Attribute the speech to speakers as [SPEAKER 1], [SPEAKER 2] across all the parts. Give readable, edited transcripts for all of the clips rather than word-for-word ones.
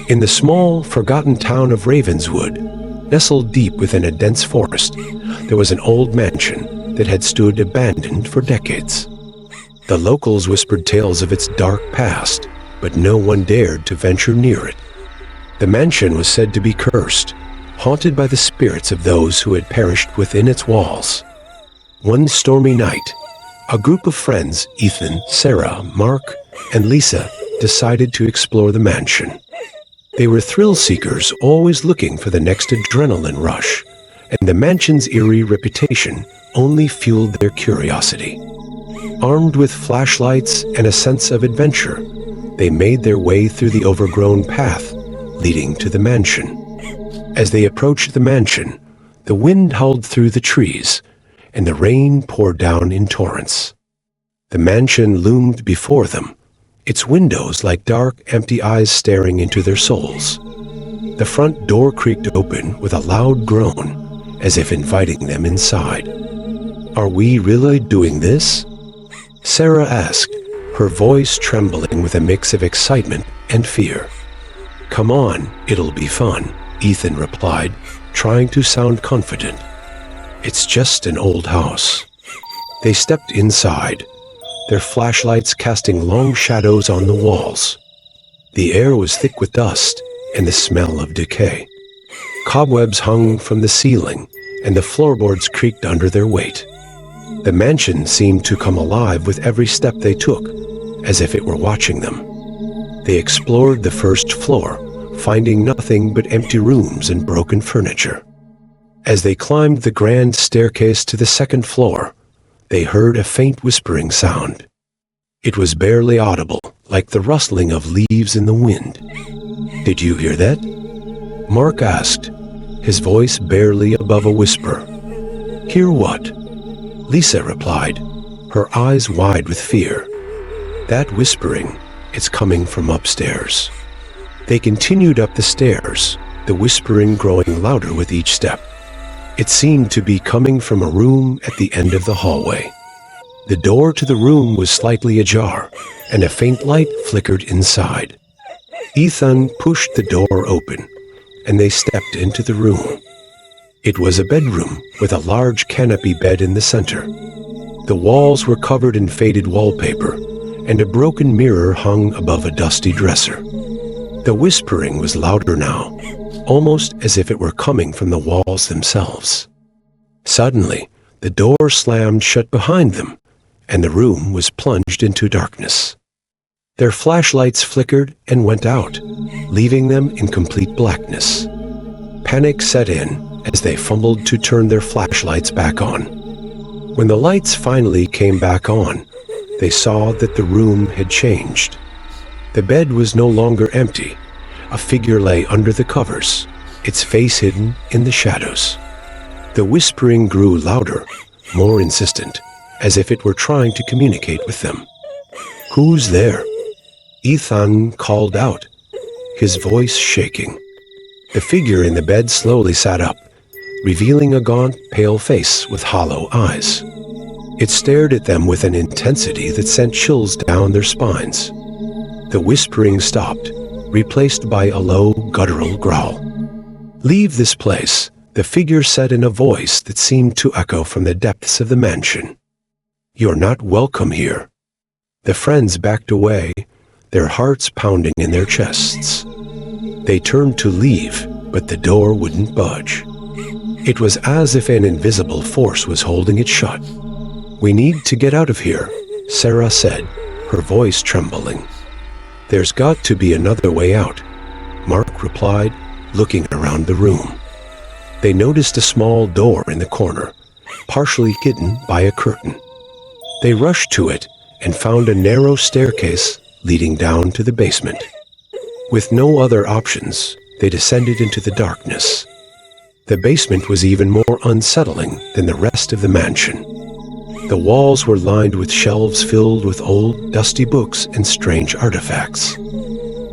[SPEAKER 1] In the small, forgotten town of Ravenswood, nestled deep within a dense forest, there was an old mansion that had stood abandoned for decades. The locals whispered tales of its dark past, but no one dared to venture near it. The mansion was said to be cursed, haunted by the spirits of those who had perished within its walls. One stormy night, a group of friends, Ethan, Sarah, Mark, and Lisa, decided to explore the mansion. They were thrill-seekers, always looking for the next adrenaline rush, and the mansion's eerie reputation only fueled their curiosity. Armed with flashlights and a sense of adventure, they made their way through the overgrown path leading to the mansion. As they approached the mansion, the wind howled through the trees, and the rain poured down in torrents. The mansion loomed before them, its windows like dark, empty eyes staring into their souls. The front door creaked open with a loud groan, as if inviting them inside. "Are we really doing this?" Sarah asked, her voice trembling with a mix of excitement and fear. "Come on, it'll be fun," Ethan replied, trying to sound confident. "It's just an old house." They stepped inside, their flashlights casting long shadows on the walls. The air was thick with dust and the smell of decay. Cobwebs hung from the ceiling, and the floorboards creaked under their weight. The mansion seemed to come alive with every step they took, as if it were watching them. They explored the first floor, finding nothing but empty rooms and broken furniture. As they climbed the grand staircase to the second floor, they heard a faint whispering sound. It was barely audible, like the rustling of leaves in the wind. "Did you hear that?" Mark asked, his voice barely above a whisper. "Hear what?" Lisa replied, her eyes wide with fear. "That whispering, it's coming from upstairs." They continued up the stairs, the whispering growing louder with each step. It seemed to be coming from a room at the end of the hallway. The door to the room was slightly ajar, and a faint light flickered inside. Ethan pushed the door open, and they stepped into the room. It was a bedroom with a large canopy bed in the center. The walls were covered in faded wallpaper, and a broken mirror hung above a dusty dresser. The whispering was louder now, almost as if it were coming from the walls themselves. Suddenly, the door slammed shut behind them, and the room was plunged into darkness. Their flashlights flickered and went out, leaving them in complete blackness. Panic set in as they fumbled to turn their flashlights back on. When the lights finally came back on, they saw that the room had changed. The bed was no longer empty. A figure lay under the covers, its face hidden in the shadows. The whispering grew louder, more insistent, as if it were trying to communicate with them. "Who's there?" Ethan called out, his voice shaking. The figure in the bed slowly sat up, revealing a gaunt, pale face with hollow eyes. It stared at them with an intensity that sent chills down their spines. The whispering stopped, replaced by a low, guttural growl. "Leave this place," the figure said in a voice that seemed to echo from the depths of the mansion. "You're not welcome here." The friends backed away, their hearts pounding in their chests. They turned to leave, but the door wouldn't budge. It was as if an invisible force was holding it shut. "We need to get out of here," Sarah said, her voice trembling. "There's got to be another way out," Mark replied, looking around the room. They noticed a small door in the corner, partially hidden by a curtain. They rushed to it and found a narrow staircase leading down to the basement. With no other options, they descended into the darkness. The basement was even more unsettling than the rest of the mansion. The walls were lined with shelves filled with old, dusty books and strange artifacts.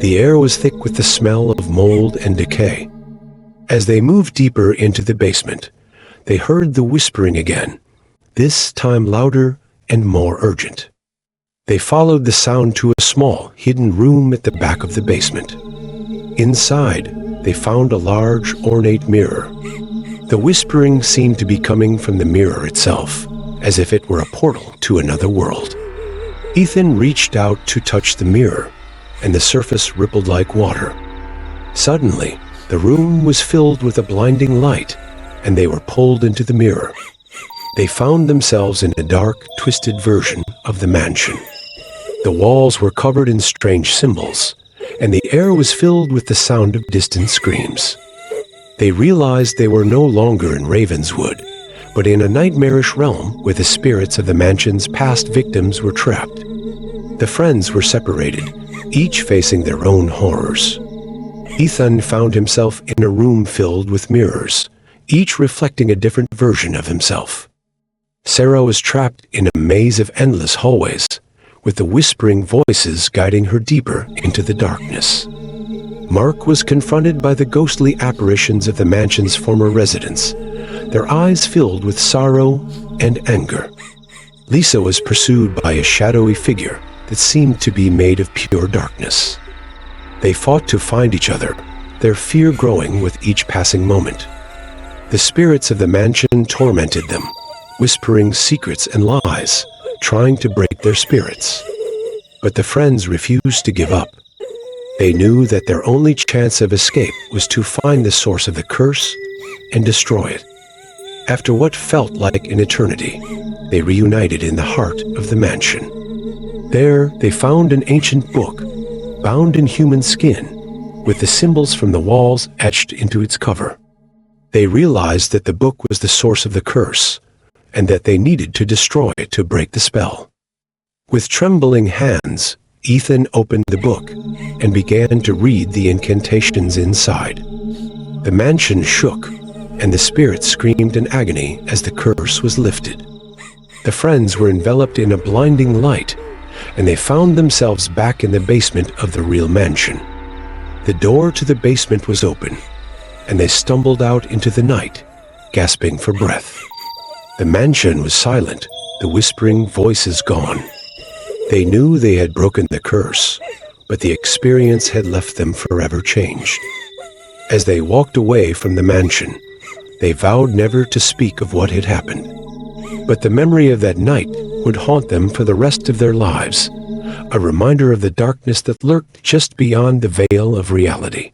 [SPEAKER 1] The air was thick with the smell of mold and decay. As they moved deeper into the basement, they heard the whispering again, this time louder and more urgent. They followed the sound to a small, hidden room at the back of the basement. Inside, they found a large, ornate mirror. The whispering seemed to be coming from the mirror itself, as if it were a portal to another world. Ethan reached out to touch the mirror, and the surface rippled like water. Suddenly, the room was filled with a blinding light, and they were pulled into the mirror. They found themselves in a dark, twisted version of the mansion. The walls were covered in strange symbols, and the air was filled with the sound of distant screams. They realized they were no longer in Ravenswood, but in a nightmarish realm where the spirits of the mansion's past victims were trapped. The friends were separated, each facing their own horrors. Ethan found himself in a room filled with mirrors, each reflecting a different version of himself. Sarah was trapped in a maze of endless hallways, with the whispering voices guiding her deeper into the darkness. Mark was confronted by the ghostly apparitions of the mansion's former residents, their eyes filled with sorrow and anger. Lisa was pursued by a shadowy figure that seemed to be made of pure darkness. They fought to find each other, their fear growing with each passing moment. The spirits of the mansion tormented them, whispering secrets and lies, trying to break their spirits. But the friends refused to give up. They knew that their only chance of escape was to find the source of the curse and destroy it. After what felt like an eternity, they reunited in the heart of the mansion. There, they found an ancient book, bound in human skin, with the symbols from the walls etched into its cover. They realized that the book was the source of the curse, and that they needed to destroy it to break the spell. With trembling hands, Ethan opened the book and began to read the incantations inside. The mansion shook, and the spirits screamed in agony as the curse was lifted. The friends were enveloped in a blinding light, and they found themselves back in the basement of the real mansion. The door to the basement was open, and they stumbled out into the night, gasping for breath. The mansion was silent, the whispering voices gone. They knew they had broken the curse, but the experience had left them forever changed. As they walked away from the mansion, they vowed never to speak of what had happened. But the memory of that night would haunt them for the rest of their lives, a reminder of the darkness that lurked just beyond the veil of reality.